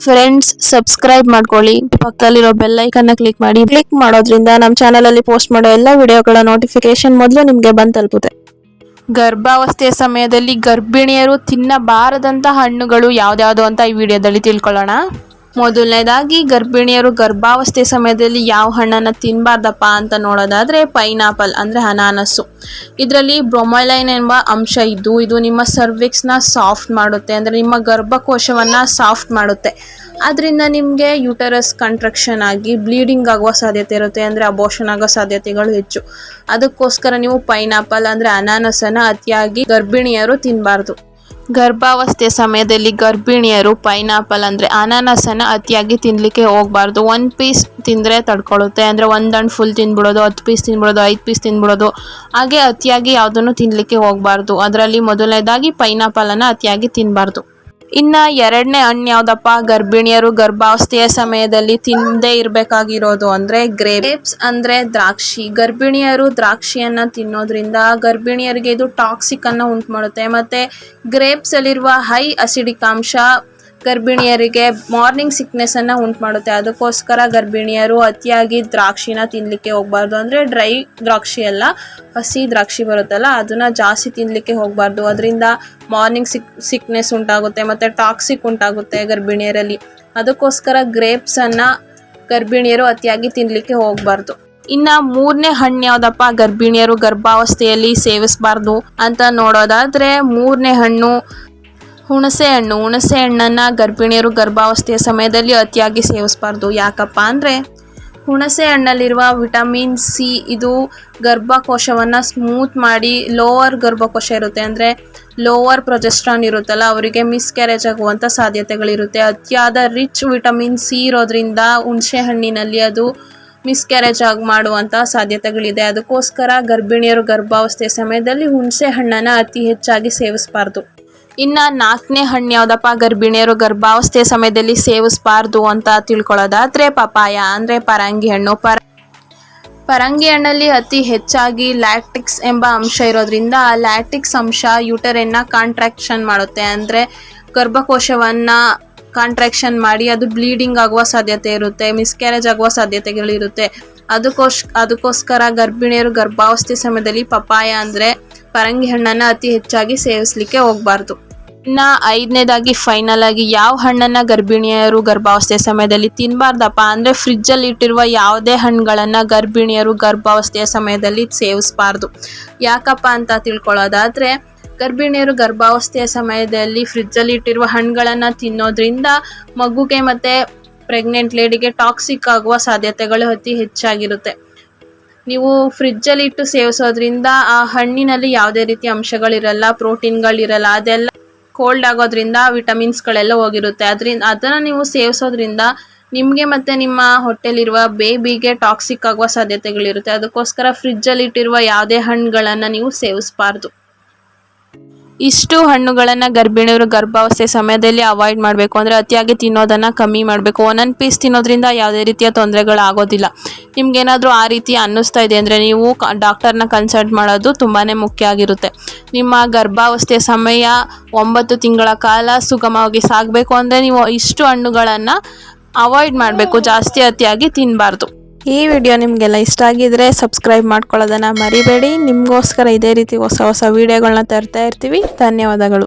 Friends, subscribe ಮಾಡ್ಕೊಳ್ಳಿ, ಪಕ್ಕದಲ್ಲಿರೋ bell icon click ಮಾಡಿ. ಕ್ಲಿಕ್ ಮಾಡೋದ್ರಿಂದ ನಮ್ಮ ಚಾನಲ್ ಅಲ್ಲಿ ಪೋಸ್ಟ್ ಮಾಡೋ ಎಲ್ಲ ವಿಡಿಯೋಗಳ ನೋಟಿಫಿಕೇಶನ್ ಮೊದಲು ನಿಮಗೆ ಬಂದು ತಲುಪುತ್ತೆ. ಗರ್ಭಾವಸ್ಥೆಯ ಸಮಯದಲ್ಲಿ ಗರ್ಭಿಣಿಯರು ತಿನ್ನಬಾರದಂತ ಹಣ್ಣುಗಳು ಯಾವ್ದ್ಯಾವ್ದು ಅಂತ ಈ ವಿಡಿಯೋದಲ್ಲಿ ತಿಳ್ಕೊಳ್ಳೋಣ. ಮೊದಲನೇದಾಗಿ ಗರ್ಭಿಣಿಯರು ಗರ್ಭಾವಸ್ಥೆ ಸಮಯದಲ್ಲಿ ಯಾವ ಹಣ್ಣನ್ನು ತಿನ್ನಬಾರ್ದಪ್ಪ ಅಂತ ನೋಡೋದಾದ್ರೆ ಪೈನಾಪಲ್ ಅಂದರೆ ಅನಾನಸ್ಸು. ಇದರಲ್ಲಿ ಬ್ರೊಮೊಲೈನ್ ಎಂಬ ಅಂಶ ಇದ್ದು ಇದು ನಿಮ್ಮ ಸರ್ವಿಕ್ಸ್ನ ಸಾಫ್ಟ್ ಮಾಡುತ್ತೆ, ಅಂದರೆ ನಿಮ್ಮ ಗರ್ಭಕೋಶವನ್ನು ಸಾಫ್ಟ್ ಮಾಡುತ್ತೆ. ಅದರಿಂದ ನಿಮಗೆ ಯೂಟರಸ್ ಕಂಟ್ರಕ್ಷನ್ ಆಗಿ ಬ್ಲೀಡಿಂಗ್ ಆಗುವ ಸಾಧ್ಯತೆ ಇರುತ್ತೆ, ಅಂದರೆ ಅಬೋಷನ್ ಆಗೋ ಸಾಧ್ಯತೆಗಳು ಹೆಚ್ಚು. ಅದಕ್ಕೋಸ್ಕರ ನೀವು ಪೈನಾಪಲ್ ಅಂದರೆ ಅನಾನಸನ್ನು ಅತಿಯಾಗಿ ಗರ್ಭಿಣಿಯರು ತಿನ್ನಬಾರ್ದು. ಗರ್ಭಾವಸ್ಥೆ ಸಮಯದಲ್ಲಿ ಗರ್ಭಿಣಿಯರು ಪೈನಾಪಲ್ ಅಂದರೆ ಅನಾನಸನ್ನು ಅತಿಯಾಗಿ ತಿನ್ನಲಿಕ್ಕೆ ಹೋಗಬಾರ್ದು. 1 ಪೀಸ್ ತಿಂದರೆ ತಡ್ಕೊಳ್ಳುತ್ತೆ, ಅಂದರೆ 1 ಹಣ್ಣು ಫುಲ್ ತಿಂದ್ಬಿಡೋದು, 10 ಪೀಸ್ ತಿಂದ್ಬಿಡೋದು, 5 ಪೀಸ್ ತಿಂದ್ಬಿಡೋದು, ಹಾಗೆ ಅತಿಯಾಗಿ ಯಾವುದನ್ನು ತಿನ್ನಲಿಕ್ಕೆ ಹೋಗಬಾರ್ದು. ಅದರಲ್ಲಿ ಮೊದಲನೇದಾಗಿ ಪೈನಾಪಲನ್ನು ಅತಿಯಾಗಿ ತಿನ್ನಬಾರ್ದು. ಇನ್ನು ಎರಡನೇ ಹಣ್ಣು ಯಾವುದಪ್ಪ ಗರ್ಭಿಣಿಯರು ಗರ್ಭಾವಸ್ಥೆಯ ಸಮಯದಲ್ಲಿ ತಿನ್ನದೇ ಇರಬೇಕಾಗಿರೋದು ಅಂದರೆ ಗ್ರೇಪ್ಸ್ ಅಂದರೆ ದ್ರಾಕ್ಷಿ. ಗರ್ಭಿಣಿಯರು ದ್ರಾಕ್ಷಿಯನ್ನು ತಿನ್ನೋದ್ರಿಂದ ಗರ್ಭಿಣಿಯರಿಗೆ ಇದು ಟಾಕ್ಸಿಕ್ ಅನ್ನು ಉಂಟು ಮಾಡುತ್ತೆ. ಮತ್ತು ಗ್ರೇಪ್ಸಲ್ಲಿರುವ ಹೈ ಅಸಿಡಿಕ್ ಅಂಶ ಗರ್ಭಿಣಿಯರಿಗೆ ಮಾರ್ನಿಂಗ್ ಸಿಕ್ನೆಸ್ಸನ್ನು ಉಂಟು ಮಾಡುತ್ತೆ. ಅದಕ್ಕೋಸ್ಕರ ಗರ್ಭಿಣಿಯರು ಅತಿಯಾಗಿ ದ್ರಾಕ್ಷಿನ ತಿನ್ನಲಿಕ್ಕೆ ಹೋಗಬಾರ್ದು. ಅಂದರೆ ಡ್ರೈ ದ್ರಾಕ್ಷಿ ಅಲ್ಲ, ಹಸಿ ದ್ರಾಕ್ಷಿ ಬರುತ್ತಲ್ಲ ಅದನ್ನು ಜಾಸ್ತಿ ತಿನ್ನಲಿಕ್ಕೆ ಹೋಗಬಾರ್ದು. ಅದರಿಂದ ಮಾರ್ನಿಂಗ್ ಸಿಕ್ನೆಸ್ ಉಂಟಾಗುತ್ತೆ ಮತ್ತು ಟಾಕ್ಸಿಕ್ ಉಂಟಾಗುತ್ತೆ ಗರ್ಭಿಣಿಯರಲ್ಲಿ. ಅದಕ್ಕೋಸ್ಕರ ಗ್ರೇಪ್ಸನ್ನು ಗರ್ಭಿಣಿಯರು ಅತಿಯಾಗಿ ತಿನ್ನಲಿಕ್ಕೆ ಹೋಗಬಾರ್ದು. ಇನ್ನು ಮೂರನೇ ಹಣ್ಣು ಯಾವುದಪ್ಪ ಗರ್ಭಿಣಿಯರು ಗರ್ಭಾವಸ್ಥೆಯಲ್ಲಿ ಸೇವಿಸಬಾರ್ದು ಅಂತ ನೋಡೋದಾದರೆ ಮೂರನೇ ಹಣ್ಣು ಹುಣಸೆ ಹಣ್ಣು. ಹುಣಸೆ ಹಣ್ಣನ್ನು ಗರ್ಭಿಣಿಯರು ಗರ್ಭಾವಸ್ಥೆಯ ಸಮಯದಲ್ಲಿ ಅತಿಯಾಗಿ ಸೇವಿಸಬಾರ್ದು. ಯಾಕಪ್ಪ ಅಂದರೆ ಹುಣಸೆ ಹಣ್ಣಲ್ಲಿರುವ ವಿಟಮಿನ್ ಸಿ ಇದು ಗರ್ಭಕೋಶವನ್ನು ಸ್ಮೂತ್ ಮಾಡಿ, ಲೋವರ್ ಗರ್ಭಕೋಶ ಇರುತ್ತೆ ಅಂದರೆ ಲೋವರ್ ಪ್ರೊಜೆಸ್ಟ್ರಾನ್ ಇರುತ್ತಲ್ಲ ಅವರಿಗೆ ಮಿಸ್ಕ್ಯಾರೇಜ್ ಆಗುವಂಥ ಸಾಧ್ಯತೆಗಳಿರುತ್ತೆ. ಅತಿಯಾದ ರಿಚ್ ವಿಟಮಿನ್ ಸಿ ಇರೋದ್ರಿಂದ ಹುಣಸೆ ಹಣ್ಣಿನಲ್ಲಿ ಅದು ಮಿಸ್ಕ್ಯಾರೇಜ್ ಮಾಡುವಂಥ ಸಾಧ್ಯತೆಗಳಿದೆ. ಅದಕ್ಕೋಸ್ಕರ ಗರ್ಭಿಣಿಯರು ಗರ್ಭಾವಸ್ಥೆಯ ಸಮಯದಲ್ಲಿ ಹುಣಸೆ ಹಣ್ಣನ್ನು ಅತಿ ಹೆಚ್ಚಾಗಿ ಸೇವಿಸಬಾರ್ದು. ಇನ್ನು ನಾಲ್ಕನೇ ಹಣ್ಣು ಯಾವುದಪ್ಪ ಗರ್ಭಿಣಿಯರು ಗರ್ಭಾವಸ್ಥೆಯ ಸಮಯದಲ್ಲಿ ಸೇವಿಸಬಾರ್ದು ಅಂತ ತಿಳ್ಕೊಳ್ಳೋದಾದರೆ ಪಪಾಯ ಅಂದರೆ ಪರಂಗಿ ಹಣ್ಣು. ಪರಂಗಿ ಹಣ್ಣಲ್ಲಿ ಅತಿ ಹೆಚ್ಚಾಗಿ ಲ್ಯಾಕ್ಟಿಕ್ಸ್ ಎಂಬ ಅಂಶ ಇರೋದ್ರಿಂದ ಆ ಲ್ಯಾಕ್ಟಿಕ್ಸ್ ಅಂಶ ಯೂಟರನ್ನ ಕಾಂಟ್ರಾಕ್ಷನ್ ಮಾಡುತ್ತೆ, ಅಂದರೆ ಗರ್ಭಕೋಶವನ್ನು ಕಾಂಟ್ರಾಕ್ಷನ್ ಮಾಡಿ ಅದು ಬ್ಲೀಡಿಂಗ್ ಆಗುವ ಸಾಧ್ಯತೆ ಇರುತ್ತೆ, ಮಿಸ್ಕ್ಯಾರೇಜ್ ಆಗುವ ಸಾಧ್ಯತೆಗಳಿರುತ್ತೆ. ಅದಕ್ಕೋಸ್ಕರ ಗರ್ಭಿಣಿಯರು ಗರ್ಭಾವಸ್ಥೆ ಸಮಯದಲ್ಲಿ ಪಪಾಯ ಅಂದರೆ ಪರಂಗಿ ಹಣ್ಣನ್ನು ಅತಿ ಹೆಚ್ಚಾಗಿ ಸೇವಿಸಲಿಕ್ಕೆ ಹೋಗಬಾರ್ದು. ಇನ್ನು ಐದನೇದಾಗಿ ಫೈನಲ್ ಆಗಿ ಯಾವ ಹಣ್ಣನ್ನು ಗರ್ಭಿಣಿಯರು ಗರ್ಭಾವಸ್ಥೆಯ ಸಮಯದಲ್ಲಿ ತಿನ್ನಬಾರ್ದಪ್ಪ ಅಂದರೆ ಫ್ರಿಜ್ಜಲ್ಲಿ ಇಟ್ಟಿರುವ ಯಾವುದೇ ಹಣ್ಣುಗಳನ್ನು ಗರ್ಭಿಣಿಯರು ಗರ್ಭಾವಸ್ಥೆಯ ಸಮಯದಲ್ಲಿ ಸೇವಿಸಬಾರ್ದು. ಯಾಕಪ್ಪ ಅಂತ ತಿಳ್ಕೊಳ್ಳೋದಾದರೆ ಗರ್ಭಿಣಿಯರು ಗರ್ಭಾವಸ್ಥೆಯ ಸಮಯದಲ್ಲಿ ಫ್ರಿಜ್ಜಲ್ಲಿ ಇಟ್ಟಿರುವ ಹಣ್ಣುಗಳನ್ನು ತಿನ್ನೋದ್ರಿಂದ ಮಗುಗೆ ಮತ್ತು ಪ್ರೆಗ್ನೆಂಟ್ ಲೇಡಿಗೆ ಟಾಕ್ಸಿಕ್ ಆಗುವ ಸಾಧ್ಯತೆಗಳು ಅತಿ ಹೆಚ್ಚಾಗಿರುತ್ತೆ. ನೀವು ಫ್ರಿಜ್ಜಲ್ಲಿ ಇಟ್ಟು ಸೇವಿಸೋದ್ರಿಂದ ಆ ಹಣ್ಣಿನಲ್ಲಿ ಯಾವುದೇ ರೀತಿ ಅಂಶಗಳಿರಲ್ಲ, ಪ್ರೋಟೀನ್ಗಳಿರಲ್ಲ, ಅದೆಲ್ಲ ಕೋಲ್ಡ್ ಆಗೋದ್ರಿಂದ ವಿಟಮಿನ್ಸ್ಗಳೆಲ್ಲ ಹೋಗಿರುತ್ತೆ. ಅದನ್ನು ನೀವು ಸೇವಿಸೋದ್ರಿಂದ ನಿಮಗೆ ಮತ್ತು ನಿಮ್ಮ ಹೊಟ್ಟೆಲಿರುವ ಬೇಬಿಗೆ ಟಾಕ್ಸಿಕ್ ಆಗುವ ಸಾಧ್ಯತೆಗಳಿರುತ್ತೆ. ಅದಕ್ಕೋಸ್ಕರ ಫ್ರಿಜ್ಜಲ್ಲಿ ಇಟ್ಟಿರುವ ಯಾವುದೇ ಹಣ್ಣುಗಳನ್ನು ನೀವು ಸೇವಿಸಬಾರ್ದು. ಇಷ್ಟು ಹಣ್ಣುಗಳನ್ನು ಗರ್ಭಿಣಿಯರು ಗರ್ಭಾವಸ್ಥೆ ಸಮಯದಲ್ಲಿ ಅವಾಯ್ಡ್ ಮಾಡಬೇಕು, ಅಂದರೆ ಅತಿಯಾಗಿ ತಿನ್ನೋದನ್ನು ಕಮ್ಮಿ ಮಾಡಬೇಕು. 1 ಪೀಸ್ ತಿನ್ನೋದ್ರಿಂದ ಯಾವುದೇ ರೀತಿಯ ತೊಂದರೆಗಳಾಗೋದಿಲ್ಲ. ನಿಮ್ಗೇನಾದರೂ ಆ ರೀತಿ ಅನ್ನಿಸ್ತಾ ಇದೆ ಅಂದರೆ ನೀವು ಡಾಕ್ಟರ್ನ ಕನ್ಸಲ್ಟ್ ಮಾಡೋದು ತುಂಬಾ ಮುಖ್ಯ ಆಗಿರುತ್ತೆ. ನಿಮ್ಮ ಗರ್ಭಾವಸ್ಥೆಯ ಸಮಯ 9 ತಿಂಗಳ ಕಾಲ ಸುಗಮವಾಗಿ ಸಾಗಬೇಕು ಅಂದರೆ ನೀವು ಇಷ್ಟು ಹಣ್ಣುಗಳನ್ನು ಅವಾಯ್ಡ್ ಮಾಡಬೇಕು, ಜಾಸ್ತಿ ಅತಿಯಾಗಿ ತಿನ್ನಬಾರ್ದು. ಈ ವಿಡಿಯೋ ನಿಮಗೆಲ್ಲ ಇಷ್ಟ ಆಗಿದ್ರೆ ಸಬ್ಸ್ಕ್ರೈಬ್ ಮಾಡ್ಕೊಳ್ಳೋದನ್ನು ಮರಿಬೇಡಿ. ನಿಮಗೋಸ್ಕರ ಇದೇ ರೀತಿ ಹೊಸ ಹೊಸ ವಿಡಿಯೋಗಳನ್ನ ತರ್ತಾ ಇರ್ತೀವಿ. ಧನ್ಯವಾದಗಳು.